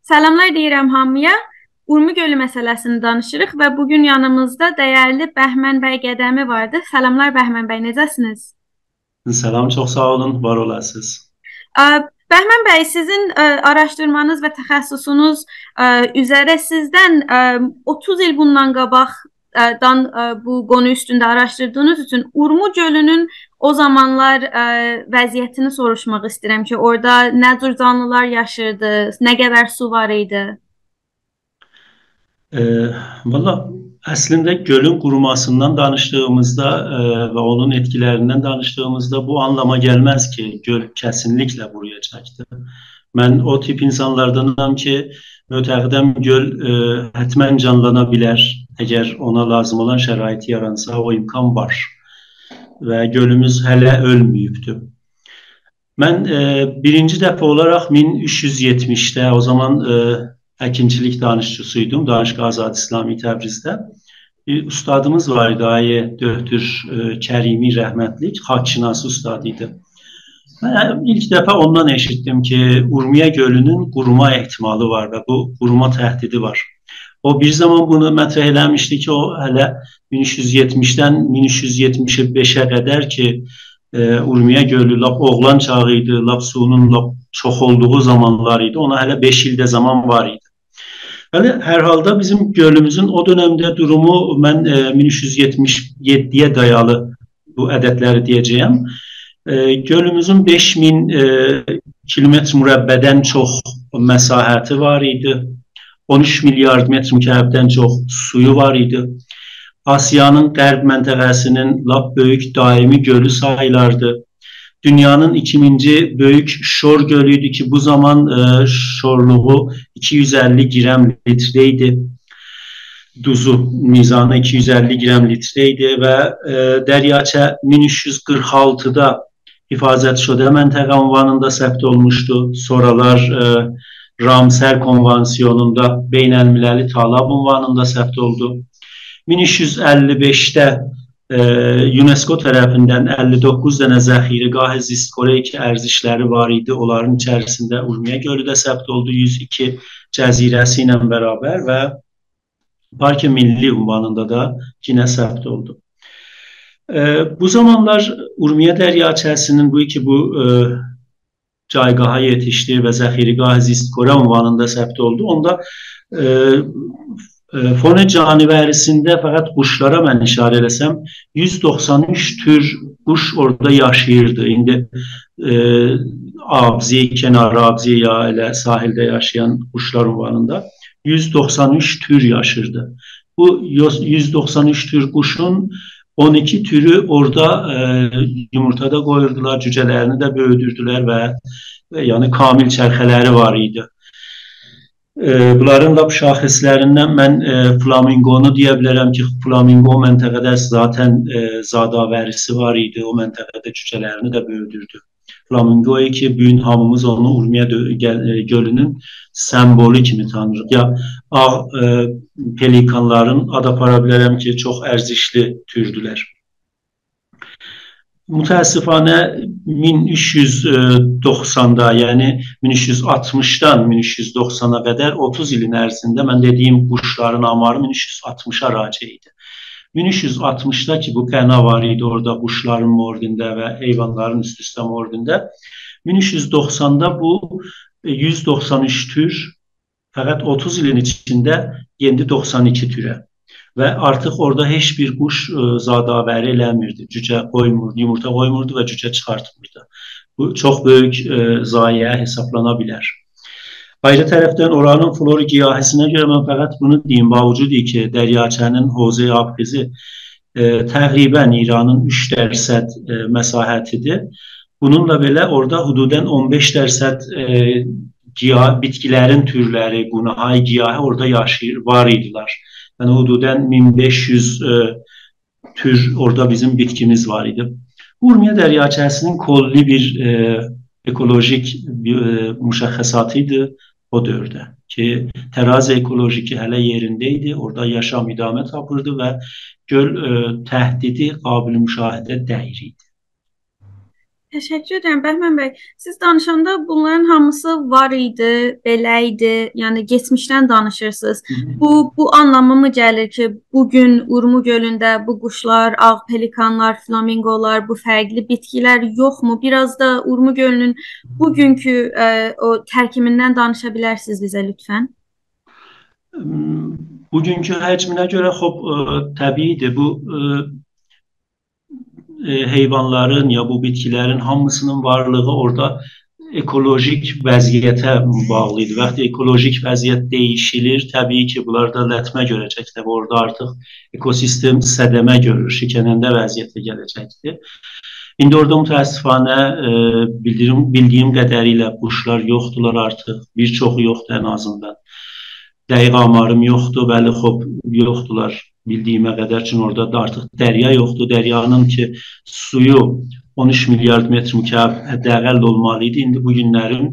Salamlar deyirəm hamıya. Urmu gölü məsələsini danışırıq və bugün yanımızda dəyərli Bəhmən bəy Qədəmi vardı. Salamlar Bəhmən bəy, necəsiniz? Selam, çok sağ olun, var olasınız. Ə, Bəhmən bəy, sizin araşdırmanız və təxəssüsünüz üzərə sizdən 30 il bundan qabaqdan bu qonu üstündə araşdırdığınız üçün Urmu gölünün o zamanlar vəziyyətini soruşmaq istəyirəm ki, orada nə cür canlılar yaşayırdı, nə qədər su var idi? Ee, Valla aslında gölün kurumasından danıştığımızda ve onun etkilerinden danıştığımızda bu anlama gelmez ki göl kesinlikle kuruyacaktı. Ben o tip insanlardanım ki müteahhidem göl hatmen canlanabilir. Eğer ona lazım olan şərait yaransa o imkan var. Ve gölümüz hele ölmüyübdü. Ben birinci dəfə olaraq 1370'te o zaman əkinçilik danışçısuydum. Danışqa Azad İslami Təbrizdə. Bir ustadımız vardı, Ayə Döhtür Kərimi rəhmətlik, xakkşinası ustadıydı. Ben ilk defa ondan eşittim ki Urmiye Gölü'nün quruma ehtimalı var ve bu quruma təhdidi var. O bir zaman bunu mətrəh eləmişdi ki o hələ 1370'den 1375'e kadar ki Urmiye Gölü lap oğlan çağıydı, lap suyunun lap çox olduğu zamanlar idi. Ona hələ 5 ildə zaman var idi. Yani her halde bizim gölümüzün o dönemde durumu ben 1377'ye dayalı bu ədədləri diyeceğim. Gölümüzün 5000 kilometre mürəbbədən çox məsahəti var idi. 13 milyar metr mükəbdən çox suyu var idi. Asiyanın qərb məntəqəsinin lap böyük daimi gölü sayılardı. Dünyanın ikinci büyük şor gölüydü ki bu zaman şorluğu 250 gram litreydi. Duzu mizanı 250 gram litreydi ve Deryaçe 1346'da hifazet şode məntəqə ünvanında səbt olmuştu. Sonralar Ramsar Konvansiyonunda Beynəlmiləli Talab ünvanında səbt oldu. 1355'te UNESCO tarafından 59 tane zəxirəgah zistkoreik ərzişləri var idi. Onların içərisində Urmiye Gölü də səbt oldu 102 cəzirəsi ilə bərabər və Park-ı Milli ünvanında da yine səbt oldu. Bu zamanlar Urmiye Dəryaçəsinin bu caygaha yetişdi və zəxirəgah zistkore ünvanında səbt oldu. Onda Fone caniverisinde fakat kuşlara ben işaret etsem 193 tür kuş orada yaşayırdı. Şimdi Abzi, kenarı Abzi ya ile sahilde yaşayan kuşlar ünvanında 193 tür yaşırdı. Bu 193 tür kuşun 12 türü orada yumurtada koyurdular, cücelerini de böyüdürdüler ve yani kamil çərxələri var idi. Bunların lap şaxislərindən mən flamingonu deyə bilərəm ki, flamingo məntəqədə zaten zadavərisi var idi. O məntəqədə cücələrini də böyüdürdü. Flamingo ki, bugün hamımız onu Urmiye Gölü'nün sembolü kimi tanırıq. Ya ağ pelikanların ad apara bilərəm ki, çox ərzişli türdülər. Müteessifane 1390'da yani 1360'dan 1390'a kadar 30 ilin ərzində ben dediğim kuşların amarı 1360'a raciydi. 1360'da ki bu qəna var idi orada kuşların mordində ve heyvanların üst-üstə mordində. 1390'da bu 193 tür fakat 30 ilin içinde yendi 92 türe. Ve artık orada heç bir kuş zadavəri eləmirdi. Cüce koymurdu, yumurta koymurdu ve cüce çıxartmırdı. Bu çok büyük zayiə hesaplanabilir. Ayrı tərəfdən oranın flora giyahisinə görə mən fəqət bunu deyim, bavucud ki, Dəryaçənin Hoze Abqizi təqribən İranın 3% məsahətidir. Bununla belə orada hududən 15% bitkilərin türləri, qunahay giyahı orada yaşayır, var idiler. Yani hududən 1500 tür orada bizim bitkimiz var idi. Urmiye Dəryaçəsinin kolli bir ekolojik müşəxxəsatıydı o dövrdə ki, tərazi ekolojiki hələ yerindeydi. Orada yaşam idamə tapırdı və göl təhdidi qabil müşahidə deyil idi. Təşəkkür edirəm Bəhmən bəy. Siz danışanda bunların hamısı var idi, belə idi. Yəni keçmişdən danışırsınız. Bu anlama mı gəlir ki, bu gün Urmu gölündə bu quşlar, ağ pelikanlar, flamingolar, bu fərqli bitkilər yoxmu? Biraz da Urmu gölünün bugünkü o tərkimindən danışa bilərsiniz bizə lütfən? Bugünkü həcminə görə təbiidir. Bu heyvanların ya bu bitkilərin hamısının varlığı orada ekolojik vəziyyətə bağlı idi. Vaxt ekolojik vəziyyət dəyişilir, təbii ki, bunlar da lətmə görəcəkdir. Orada artıq ekosistem sədəmə görür, şikənəndə vəziyyətə gələcəkdir. İndi orada mütəəssifanə bildiyim qədərilə quşlar yoxdular artıq, bir çoxu yoxdur ən azından. Dəqiq amarım yoxdur, bəli, yoxdular bildiyimə qədər, üçün orada da artıq dərya yoxdur. Dəryanın ki, suyu 13 milyard metr mükəb hədəqəl olmalı idi. İndi bu günlərin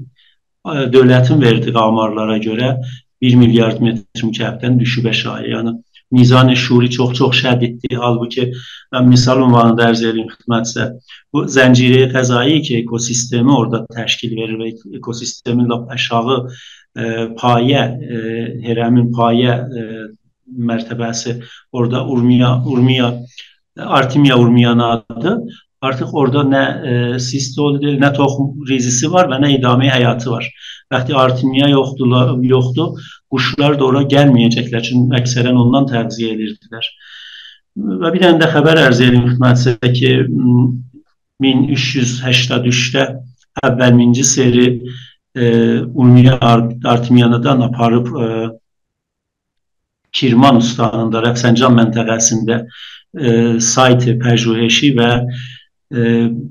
dövlətin verdiyi amarlara görə 1 milyard metr mükəbdən düşüb aşağı. Yəni mizan-ı şuri çox şədiddir. Halbuki mən misal ünvanında ərz edeyim xidmətsə, bu zənciri qəzai ki, ekosistemi orada təşkil verir və ekosistemin lap aşağı payə, hərəmin payə mərtəbəsi orada Artemia urmiyanadır. Artıq orada nə sistolidir, nə toxum rizisi var və nə idami həyatı var. Vaxtı Artemia yoxdur, quşlar da ora gəlməyəcəklər, çünki əksərən ondan təğziyə edirdilər. Və bir dənə də xəbər ərz edeyim xidmətsə ki, 1383-də əvvəlminci seri Urmiya Artemiyanadan aparıb Kirman ustanında, Rəfsəncan məntəqəsində saytı, pəjüheşi və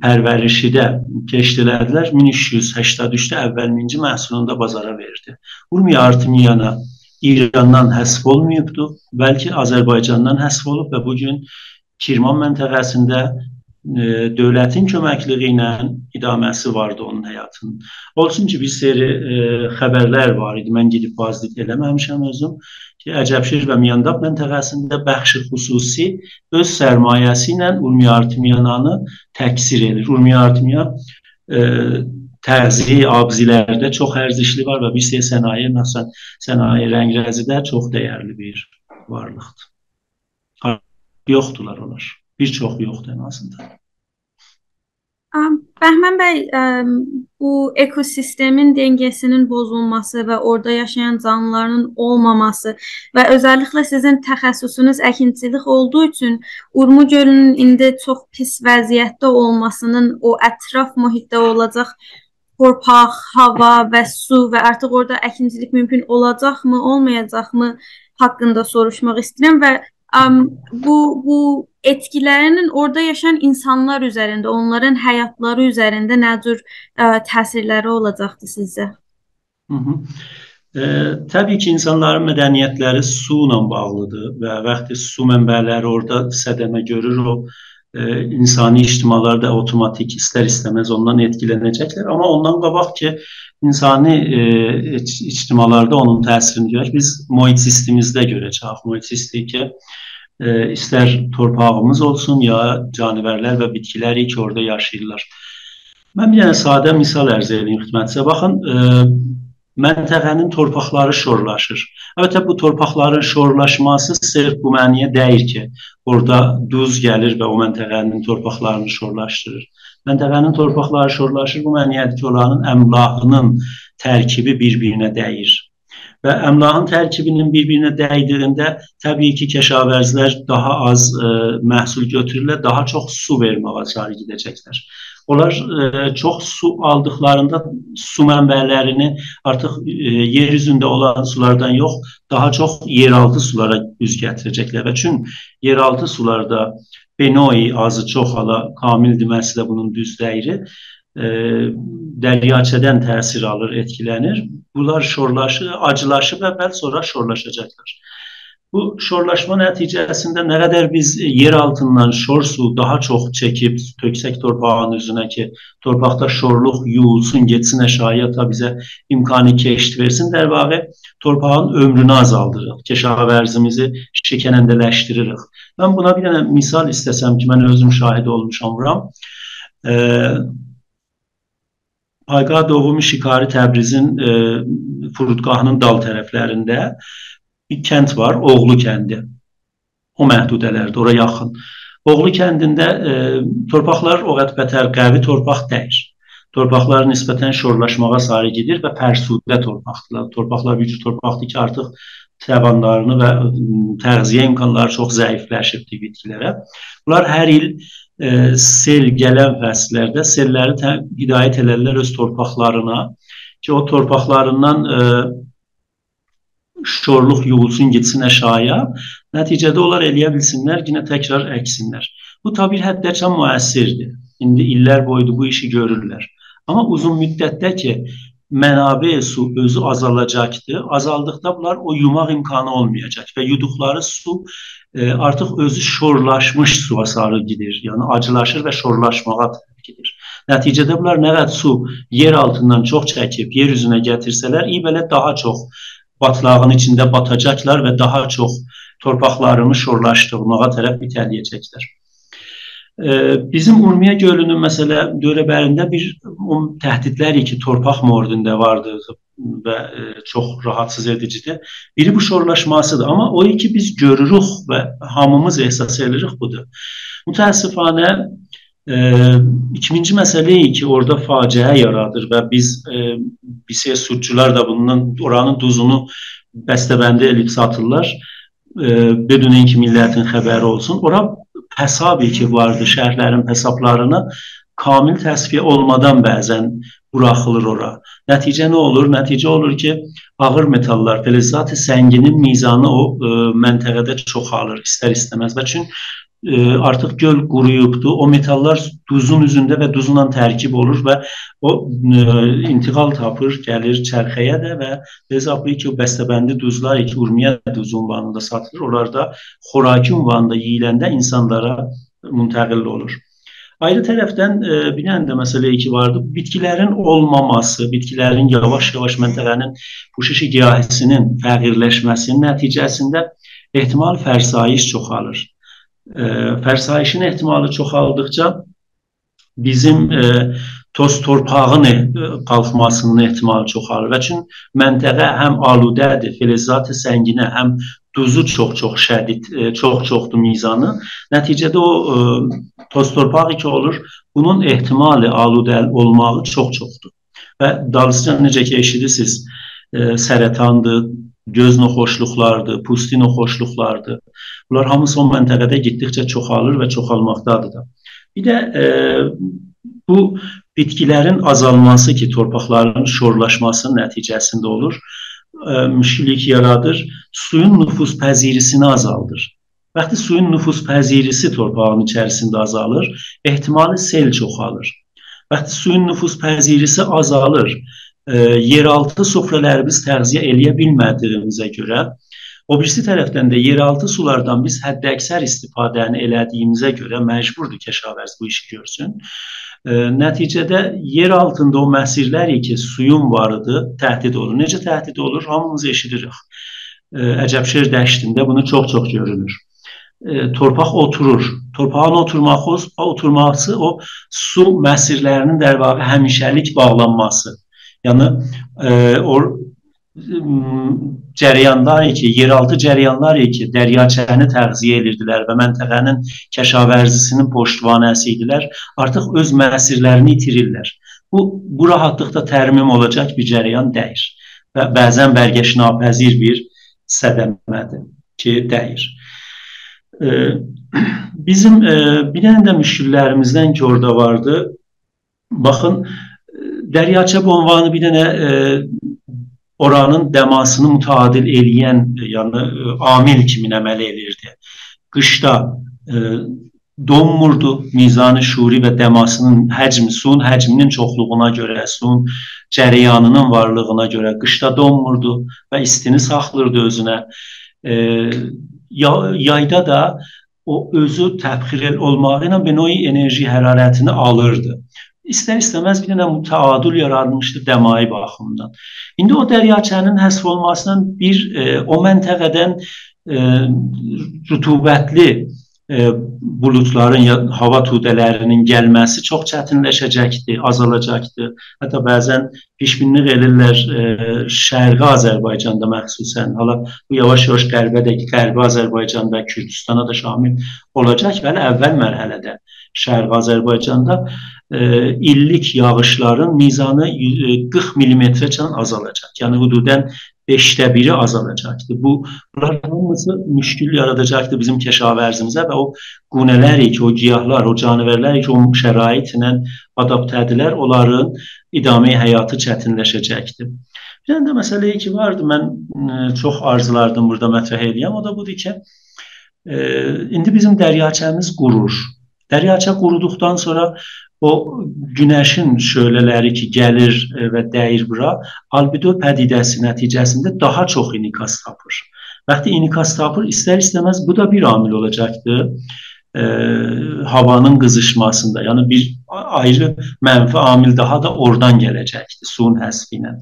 pərvərişidə keçdilədilər. 1383-də əvvəlminci məhsulunda bazara verdi. Urmiya Artemiyana İrandan həsf olmayıbdır, bəlkə Azərbaycandan həsf olub və bugün Kirman məntəqəsində dövlətin köməkliyi ilə idaməsi vardı onun həyatının. Olsun ki, bir seri xəbərlər var idi, mən gedib bazlıq eləməmişəm özüm ki, Əcəbşir və Miyandaq məntəqəsində bəxşi xüsusi öz sərmayəsi ilə Urmiya Artemiyananı təksir edir. Urmiya Artemiyan təğzi, abzilərdə çox ərzişli var və bir seri sənaye, məsələn, sənaye rəngrəzidə çox dəyərli bir varlıqdır. Yoxdular onlar. Bir çox yoxdur ən azından. Bəhmən bəy, bu ekosistemin dengesinin bozulması və orada yaşayan canlıların olmaması və özəlliklə sizin təxəssüsünüz əkinçilik olduğu üçün Urmu gölünün indi çox pis vəziyyətdə olmasının o ətraf mühitdə olacaq torpaq, hava və su və artıq orada əkinçilik mümkün olacaqmı, olmayacaqmı haqqında soruşmaq istəyirəm və bu etkilərinin orada yaşayan insanlar üzərində, onların həyatları üzərində nə cür təsirləri olacaqdır sizcə? Təbii ki, insanların mədəniyyətləri su ilə bağlıdır və vaxtı su mənbələri orada sədəmə görür, o insani ictimalar da otomatik istər-istəməz ondan etkilənəcəklər. Amma ondan qabaq ki, insani ictimalarda onun təsirini görək, biz mühit sistemimizdə görəcək. Mühit sistemi ki, istər torpağımız olsun ya canivərlər və bitkilər ki, orada yaşayırlar. Mən bir dənə sadə misal ərz edeyim xidmətçisə. Baxın, məntəqənin torpaqları şorlaşır. Əlbəttə, bu torpaqların şorlaşması sırf bu məniyə deyir ki, orada duz gəlir və o məntəqənin torpaqlarını şorlaşdırır. Məntəqənin torpaqları şorlaşır, bu məniyədir ki, oranın əmlakının tərkibi bir-birinə dəyir. Və əmlakın tərkibinin bir-birinə dəydiyində təbii ki, kəşavərzlər daha az məhsul götürürlər, daha çox su verməyə sarı gedəcəklər. Onlar çox su aldıqlarında su mənbələrini artıq yer üzündə olan sulardan yox, daha çox yeraltı sulara üz gətirəcəklər. Və çünki yeraltı sularda benoi azı çox hala kamil deməsi də bunun düz dəyiri. Dəryaçədən təsir alır, etkilənir. Bunlar şorlaşır, acılaşıb əvvəl sonra şorlaşacaqlar. Bu şorlaşma nəticəsində nə qədər biz yer altından şor su daha çox çəkib töksək torpağın üzünə ki, torpaqda şorluq yuyulsun, getsin aşağıya da bizə imkanı keşt versin, dərvaqə torpağın ömrünü azaldırıq, keşavərzimizi şəkənəndələşdiririk. Mən buna bir dənə misal istəsəm ki, mən özüm şahid olmuşam. Ayqadovu Mişikari Təbrizin furudgahının dal tərəflərində bir kənd var, Oğlu kəndi. O məhdudələrdir, ora yaxın. Oğlu kəndində torpaqlar o qədər qəvi torpaq deyil. Torpaqlar nisbətən şorlaşmağa sarı gedir və pərsudə torpaqdırlar. Torpaqlar bir cür torpaqdır ki, artıq təbanlarını və təğziyə imkanları çox zəifləşibdir bitkilərə. Bunlar hər il sel gələn fəsillərdə selləri hidayət elərlər öz torpaqlarına ki, o torpaqlarından şorluq yığılsın, gitsin əşaya. Nəticədə onlar eləyə bilsinlər, yine təkrar əksinlər. Bu tabi bir həddəçən müəssirdir. İndi illər boyunca bu işi görürlər. Amma uzun müddətdə ki, mənabə su özü azalacaqdır. Azaldıqda bunlar o yumaq imkanı olmayacaq və yuduqları su artıq özü şorlaşmış suya sarı gidir. Yəni acılaşır və şorlaşmağa gedir. Nəticədə bunlar nə qədər su yer altından çox çəkib yer üzünə gətirsələr, belə daha çox batlağın içində batacaqlar və daha çox torpaqlarını şorlaşdırmağa tərəf itələyəcəklər. Bizim Urmiya gölünün məsələ dövrəbərində bir təhdidlər ki, torpaq mordunda vardır və çox rahatsız edicidir. Biri bu şorlaşmasıdır. Amma o ki biz görürük və hamımız ehsas edirik budur. Mütəəssifanə ikinci məsələ ki, orada faciə yaradır və biz sudcular da bunun oranın duzunu bəstəbəndi edib satırlar. Bedünün ki, millətin xəbəri olsun. Ora həsabi ki vardı, şəhərlərin hesablarını kamil təsfiyə olmadan bəzən buraxılır ora. Nəticə nə olur? Nəticə olur ki, ağır metallar, fəlzat-ı sənginin mizanı o məntəqədə çoxalır, istər-istəməz. Və çünki artıq göl quruyubdur. O metallar duzun üzündə və duzla tərkib olur və o intiqal tapır, gəlir çərxəyə də və hesablı ki, o bəstəbəndi duzlar ki, Urmiya duzu ünvanında satılır. Onlar da xoraki ünvanında yiyiləndə insanlara müntəqil olur. Ayrı tərəfdən bir dənə də məsələ ki vardı. Bitkilərin olmaması, bitkilərin yavaş-yavaş məntəqənin puşişi giyahisinin fəqirləşməsinin nəticəsində ehtimal fərsayiş çoxalır. Fərsayişin ehtimalı çoxaldıqca bizim toz torpağın qalxmasının ehtimalı çoxalır. Və çünki məntəqə həm aludədir, fəlzat-ı sənginə, həm duzu çox-çox şədid, çox-çoxdur mizanı. Nəticədə o toz torpaq ki olur, bunun ehtimali aludə olmağı çox-çoxdur. Və dalısıca necə ki eşidirsiniz, sərətandır, göz noxoşluqlardır, pusti noxoşluqlardır. Bunlar hamısı o məntəqədə getdikcə çoxalır və çoxalmaqdadır da. Bir də bu bitkilərin azalması ki, torpaqların şorlaşmasının nəticəsində olur, müşkilik yaradır, suyun nüfuz pəzirisini azaldır. Vaxtı suyun nüfuz pəzirisi torpağın içərisində azalır, ehtimali sel çoxalır. Vaxtı suyun nüfuz pəzirisi azalır, yeraltı sufrələrimiz təğziyə eləyə bilmədiyimizə görə, o birisi tərəfdən də yeraltı sulardan biz həddəksər istifadəni elədiyimizə görə məcburdur Kəşavərz bu işi görsün. Nəticədə yer altında o məsirlər ki, suyun varıdır, təhdid olur. Necə təhdid olur? Hamımız eşidirik. Əcəbşehir dəştində bunu çox-çox görülür. Torpaq oturur. Torpağın oturması o su məsirlərinin dərvağı həmişəlik bağlanması. Yəni, o cəryanlar ki, yeraltı cəryanlar ki, dəryaçəni təğziyə edirdilər və məntəqənin kəşavərzisinin poştvanəsi idilər, artıq öz məsirlərini itirirlər. Bu rahatlıqda tərmim olacaq bir cəryan dəyir və bəzən bərgəşnapəzir bir sədəmədir ki, dəyir. Bizim bir dənə də müşküllərimizdən ki, orada vardı. Baxın, Dəryaçəb ünvanı bir dənə oranın dəmasını mütadil eləyən, yəni amil kimi əməl edirdi. Qışda donmurdu, mizanı şuri və dəmasının həcmi, suyun həcminin çoxluğuna görə, suyun cəryanının varlığına görə qışda donmurdu və istini saxlırdı özünə. Yayda da o özü təbxir olmağı ilə benoyi enerji hərarətini alırdı. İstər-istəməz bir dənə mütəadil yaranmışdı dəmai baxımından. İndi o dəryaçənin həsf olmasından o məntəqədən rütubətli bulutların, hava tudələrinin gəlməsi çox çətinləşəcəkdir, azalacaqdır. Hətta bəzən pişminlik edirlər Şərqi Azərbaycanda məxsusən. Hala bu yavaş-yavaş Qərbi Azərbaycanda, Kürdistana da şamil olacaq və əvvəl mərhələdə Şərqi Azərbaycanda illik yağışların mizanı 40 milimetrəcən azalacaq. Yəni hududən 5də biri azalacaqdır. Bunlar hamısı müşkül yaradacaqdır bizim kəşavərzimizə və o qunələr ki, o giyahlar, o canavərlər ki, o şəraitlə adaptə edilər, onların idame həyatı çətinləşəcəkdir. Bir dənə də məsələ ki vardı, mən çox arzulardım burada mətrəh edəyəm, o da budur ki, indi bizim dəryaçəmiz qurur. Dəryaçə quruduqdan sonra o günəşin şölələri ki gəlir və dəyir bura, albedo pədidəsi nəticəsində daha çox inikas tapır. Vaxtı inikas tapır, istər-istəməz bu da bir amil olacaqdır havanın qızışmasında. Yəni bir ayrı mənfi amil daha da oradan gələcəkdir, suyun həsfi ilə.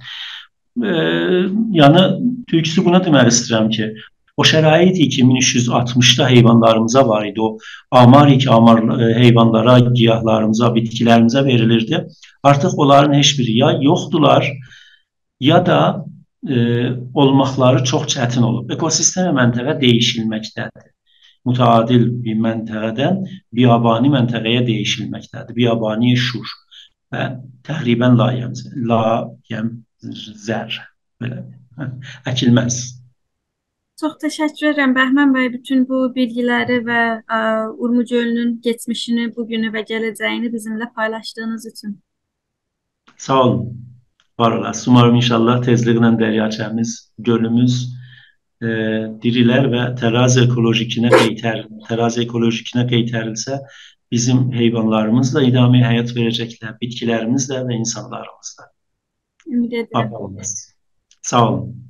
Yəni tülküsü buna demək istəyirəm ki, o şərait 2360'da heyvanlarımıza var idi. O amar heyvanlara, giyahlarımıza, bitkilərimizə verilirdi. Artıq onların heç biri ya yoxdular, ya da olmaqları çox çətin olub. Ekosistem məntəqə dəyişilməkdədir. Mütəadil bir məntəqədən biyabani məntəqəyə dəyişilməkdədir. Biyabani şur və təqribən layəmzər əkilməz. Çox təşəkkür edirəm Bəhmən bəy, bütün bu bilgiləri və Urmu gölünün keçmişini, bugünü və gələcəyini bizimlə paylaşdığınız üçün. Sağ olun, var olasın. Umarım inşallah tezliklə dəryaçəmiz, gölümüz dirilər və tərazi ekolojikinə qeytərilsə, bizim heyvanlarımız da idame həyat verəcəklər, bitkilərimiz də və insanlarımız da. Ümid edirəm. Sağ olun.